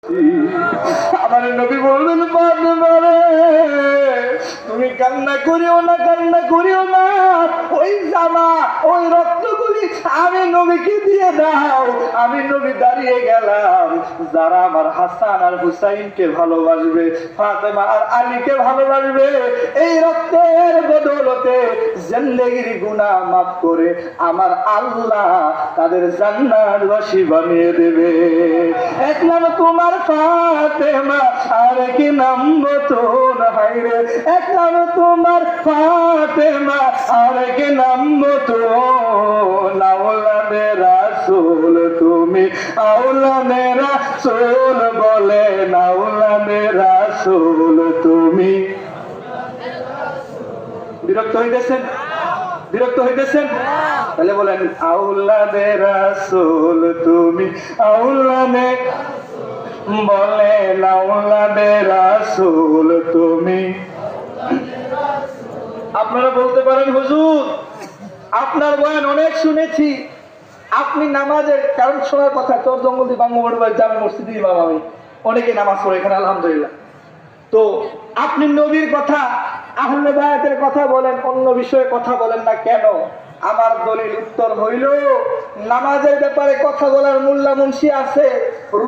আমার নবী বললেন ফাতেমা রে, তুমি কান্না করিও না, কান্না করিও না। ওই জামা, ওই রক্তগুলি আমি নবীকে দিয়ে দাও। আমি নবী দাঁড়িয়ে গেলাম, যারা আমার হাসান আর হুসাইনকে ভালোবাসবে, ফাতেমা আর আলীকে ভালোবাসবে, এই রক্তের বদৌলতে জিন্দেগির গুনাহ মাফ করে আমার আল্লাহ তাদের জান্নাতবাসী বানিয়ে দেবে। এক নাম তোমার ফাতেমা, আর কি নাম তোর হায়রে। এক নাম তোমার ফাতেমা, আর কি নাম তোর। আওলাদে রাসূল তুমি, আওলাদে রাসূল বলে, আওলাদে রাসূল তুমি। বিরক্ত হইতেছেন? বিরক্ত হইতেছেন? তাহলে বলেন আওলাদে রাসূল তুমি, আওলাদে বলে, আওলাদে রাসূল তুমি। আপনারা বলতে পারেন হুজুর আপনার বয়ান অনেক শুনেছি, আপনি নামাজের কারণ শোনার কথা চর জঙ্গলদি বাঙ্গমোড় জামে মসজিদে ইমাম, আমি অনেকে নামাজ পড়ে এখানে আলহামদুলিল্লাহ। তো আপনি নবীর কথা, আহলে বায়াতের কথা বলেন, অন্য বিষয়ে কথা বলেন না কেন? আমার দলিল উত্তর হইল, নামাজের ব্যাপারে কথা বলার মোল্লা মুন্সি আছে।